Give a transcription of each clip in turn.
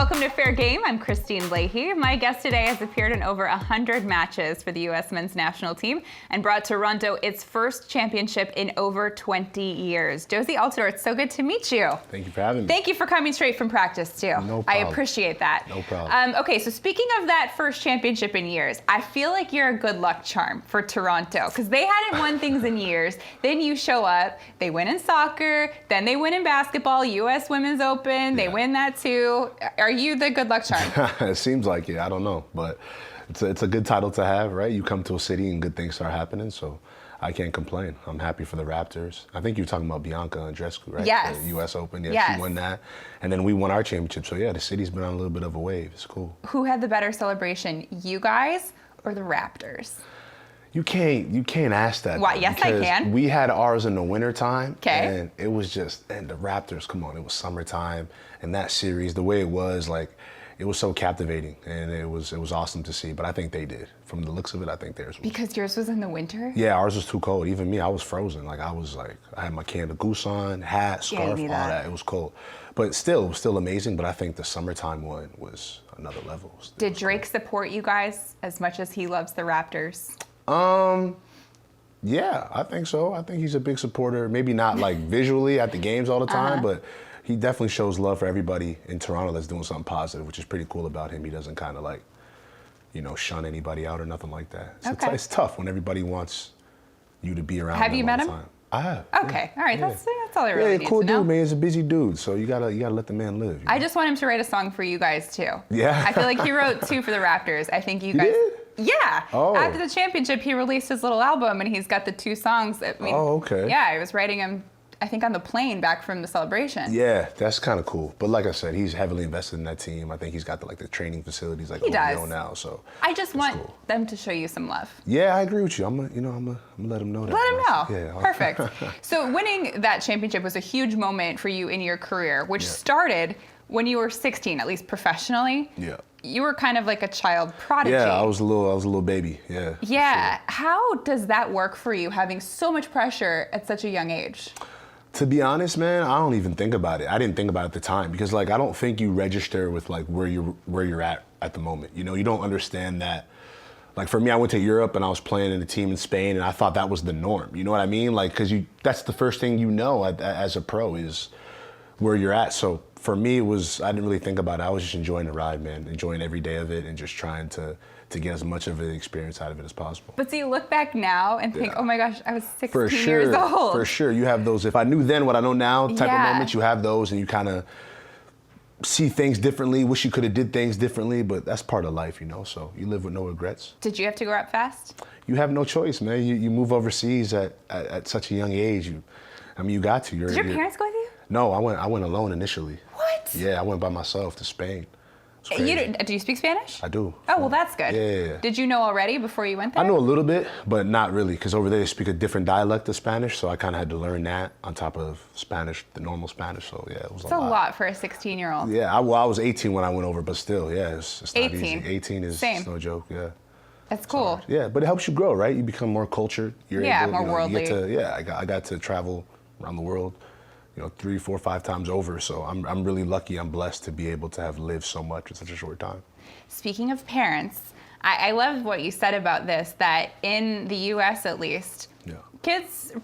Welcome to Fair Game. I'm Kristine Leahy. My guest today has appeared in over 100 matches for the U.S. men's national team and brought Toronto its first championship in over 20 years. Jozy Altidore, it's so good to meet you. Thank you for having me. Thank you for coming straight from practice, too. No problem. I appreciate that. No problem. Okay, so speaking of that first championship in years, I feel like you're a good luck charm for Toronto because they hadn't won things in years. Then you show up, they win in soccer, then they win in basketball, U.S. Women's Open, they win that too. Are you the good luck charm? It seems like it. I don't know, but it's a good title to have, right? You come to a city and good things start happening, so I can't complain. I'm happy for the Raptors. I think you're talking about Bianca Andreescu, right? Yes. The U.S. Open, Yes. She won that. And then we won our championship, so yeah, the city's been on a little bit of a wave. It's cool. Who had the better celebration, you guys or the Raptors? You can't ask that. Why? Yes, I can. We had ours in the wintertime. Okay. And it was just, and the Raptors, come on, it was summertime. And that series, the way it was, like, it was so captivating, and it was awesome to see. But I think they did. From the looks of it, I think theirs was. Because yours was in the winter? Yeah, ours was too cold. Even me, I was frozen. Like, I had my Canada Goose on, hat, scarf, all that. It was cold. But still, it was still amazing. But I think the summertime one was another level. Did Drake support you guys as much as he loves the Raptors? Yeah, I think so. I think he's a big supporter. Maybe not like visually at the games all the time, but he definitely shows love for everybody in Toronto that's doing something positive, which is pretty cool about him. He doesn't kind of like, shun anybody out or nothing like that. It's tough when everybody wants you to be around. Have you met him? Time. I have. Okay, all right, that's all I really need cool to know. dude, man. He's a busy dude, so you gotta let the man live. I just want him to write a song for you guys too. Yeah. I feel like he wrote 2 for the Raptors. I think you guys. Did? Yeah. Oh. After the championship, he released his little album, and he's got the 2 songs. I mean, oh, okay. Yeah, I was writing him, I think, on the plane back from the celebration. Yeah, that's kind of cool. But like I said, he's heavily invested in that team. I think he's got the training facilities like now. So I just want them to show you some love. Yeah, I agree with you. I'm gonna let him know that. Let him know. Yeah. Perfect. So winning that championship was a huge moment for you in your career, which started when you were 16, at least professionally. Yeah. You were kind of like a child prodigy. Yeah, I was a little baby. Yeah. Yeah. Sure. How does that work for you, having so much pressure at such a young age? To be honest, man, I don't even think about it. I didn't think about it at the time because, I don't think you register with where you're at the moment. You don't understand that. Like, for me, I went to Europe and I was playing in a team in Spain, and I thought that was the norm. You know what I mean? Because that's the first thing as a pro is where you're at. So for me, I didn't really think about it. I was just enjoying the ride, man, enjoying every day of it and just trying to get as much of an experience out of it as possible. But so you look back now and think, oh my gosh, I was 16 years old. For sure. You have those, if I knew then what I know now type of moments, you have those and you kind of see things differently, wish you could have did things differently, but that's part of life, so you live with no regrets. Did you have to grow up fast? You have no choice, man. You move overseas at such a young age. You got to. Did your parents go with you? No, I went alone initially. What? Yeah, I went by myself to Spain. Do you speak Spanish? I do. Oh, well, that's good. Yeah. Did you know already before you went there? I know a little bit, but not really, because over there they speak a different dialect of Spanish, so I kind of had to learn that on top of Spanish, the normal Spanish, so yeah, it was a lot. It's a lot for a 16-year-old. Yeah, I was 18 when I went over, but still, yeah, it's not 18. easy. 18 is no joke, yeah. That's cool. Yeah, but it helps you grow, right? You become more cultured. You're able, more worldly. I got to travel around the world, 3, 4, 5 times over, so I'm really lucky, I'm blessed to be able to have lived so much in such a short time. Speaking of parents, I love what you said about this, that in the U.S. at least,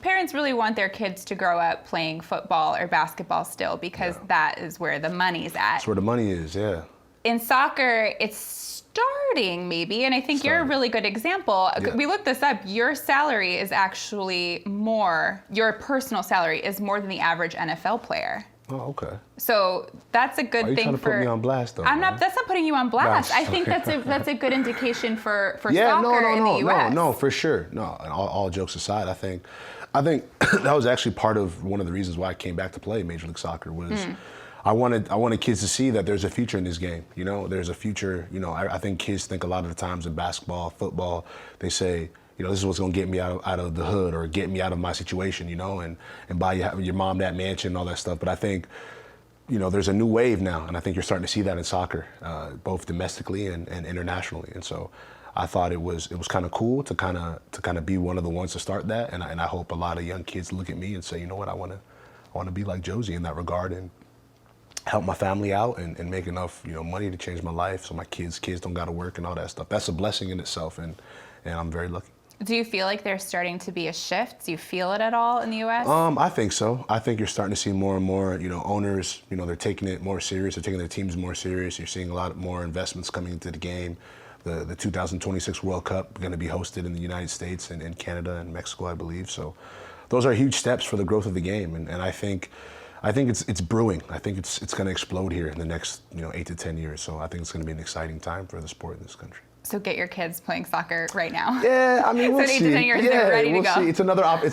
parents really want their kids to grow up playing football or basketball still because that is where the money's at. That's where the money is, yeah. In soccer, it's starting maybe, and I think you're a really good example. Yeah. We looked this up. Your salary is actually your personal salary is more than the average NFL player. Oh, okay. So that's a good thing for. Trying to put me on blast, though. That's not putting you on blast. I think that's a good indication for soccer in the U.S. No, for sure. No, all jokes aside, I think that was actually part of one of the reasons why I came back to play Major League Soccer was I wanted kids to see that there's a future in this game. There's a future. I think kids think a lot of the times in basketball, football, they say, this is what's going to get me out of the hood or get me out of my situation, and buy your mom that mansion and all that stuff. But I think, there's a new wave now, and I think you're starting to see that in soccer, both domestically and internationally. And so I thought it was kind of cool to kind of be one of the ones to start that. And I hope a lot of young kids look at me and say, you know what, I want to be like Jozy in that regard and help my family out and make enough, money to change my life so my kids don't got to work and all that stuff. That's a blessing in itself, and I'm very lucky. Do you feel like there's starting to be a shift? Do you feel it at all in the U.S.? I think so. I think you're starting to see more and more, owners, they're taking it more serious. They're taking their teams more serious. You're seeing a lot more investments coming into the game. The 2026 World Cup going to be hosted in the United States and in Canada and Mexico, I believe. So those are huge steps for the growth of the game. And I think it's brewing. I think it's going to explode here in the next 8 to 10 years. So I think it's going to be an exciting time for the sport in this country. So get your kids playing soccer right now. Yeah, I mean, we'll so see. So 8 to 10 years, they're ready to go. See. It's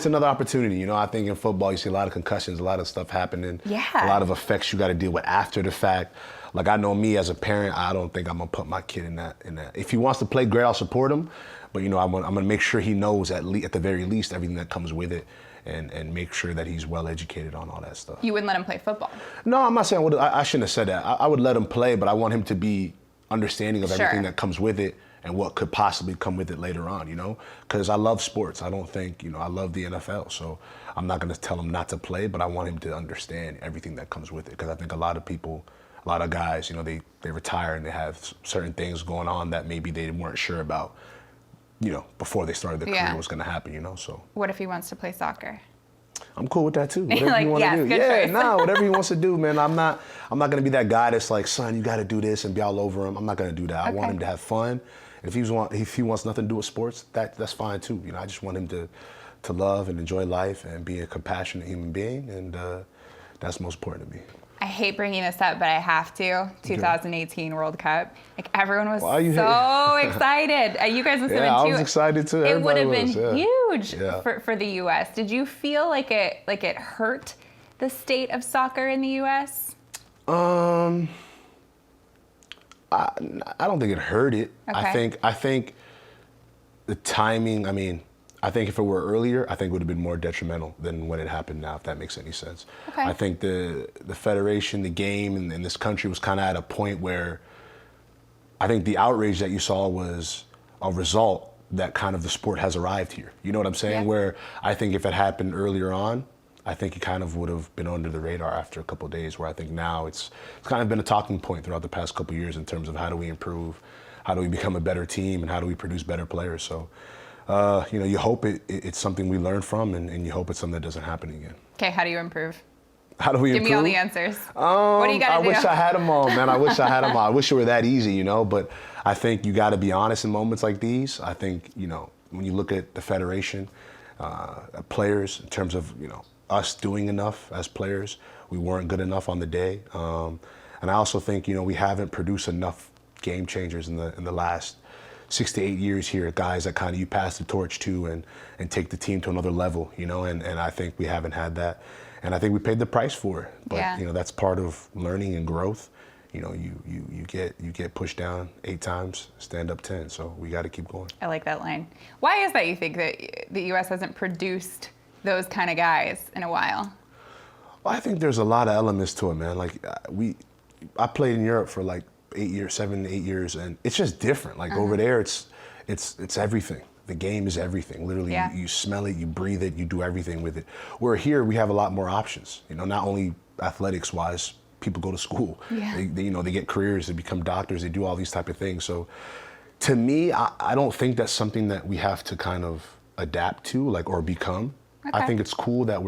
another opportunity. I think in football, you see a lot of concussions, a lot of stuff happening. Yeah. A lot of effects you got to deal with after the fact. Like, I know me as a parent, I don't think I'm going to put my kid in that. If he wants to play, great, I'll support him. But, I'm going to make sure he knows at the very least everything that comes with it. And make sure that he's well educated on all that stuff. You wouldn't let him play football? No, I'm not saying I shouldn't have said that. I would let him play, but I want him to be understanding of everything that comes with it and what could possibly come with it later on, Because I love sports. I don't think, I love the NFL. So I'm not going to tell him not to play, but I want him to understand everything that comes with it. Because I think a lot of guys, they retire and they have certain things going on that maybe they weren't sure about, before they started their career was going to happen, So what if he wants to play soccer? I'm cool with that too. Whatever you want to do. Whatever he wants to do, man. I'm not going to be that guy that's like, son, you got to do this and be all over him. I'm not going to do that. I want him to have fun. And if he wants nothing to do with sports, that's fine too. I just want him to love and enjoy life and be a compassionate human being, and that's most important to me. I hate bringing this up, but I have to. 2018 World Cup. Like, everyone was so excited. You guys must have been too. I was excited too. It would have been huge for the U.S. Did you feel like it hurt the state of soccer in the U.S.? I don't think it hurt it. Okay. I think the timing, I think if it were earlier, I think it would have been more detrimental than when it happened now, if that makes any sense. Okay. I think the federation, the game in this country was kind of at a point where I think the outrage that you saw was a result that kind of the sport has arrived here. You know what I'm saying? Yeah. Where I think if it happened earlier on, I think it kind of would have been under the radar after a couple of days, where I think now it's kind of been a talking point throughout the past couple of years in terms of how do we improve, how do we become a better team, and how do we produce better players. So, you hope it's something we learn from, and you hope it's something that doesn't happen again. Okay, how do you improve? How do we improve? Give me all the answers. What do you got to do? I wish I had them all, man. I wish I had them all. I wish it were that easy, But I think you got to be honest in moments like these. I think, when you look at the federation, players, in terms of, us doing enough as players, we weren't good enough on the day. And I also think, we haven't produced enough game changers in the last 6 to 8 years here, guys that kind of you pass the torch to and take the team to another level, and I think we haven't had that. And I think we paid the price for it. But, that's part of learning and growth. You get pushed down 8 times, stand up 10. So we got to keep going. I like that line. Why is that, you think, that the U.S. hasn't produced those kind of guys in a while? Well, I think there's a lot of elements to it, man. Like I played in Europe for like 7 to 8 years, and it's just different. Like over there, it's everything. The game is everything. Literally, you smell it, you breathe it, you do everything with it. Where here we have a lot more options. Not only athletics-wise, people go to school. Yeah. They get careers, they become doctors, they do all these type of things. So, to me, I don't think that's something that we have to kind of adapt to, or become. Okay. I think it's cool that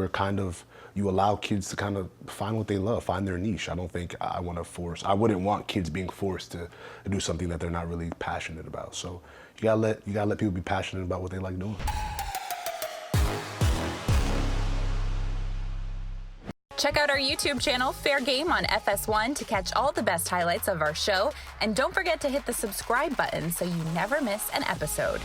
you allow kids to kind of find what they love, find their niche. I don't think I wouldn't want kids being forced to do something that they're not really passionate about. So you gotta let people be passionate about what they like doing. Check out our YouTube channel, FairGame on FS1, to catch all the best highlights of our show. And don't forget to hit the subscribe button so you never miss an episode.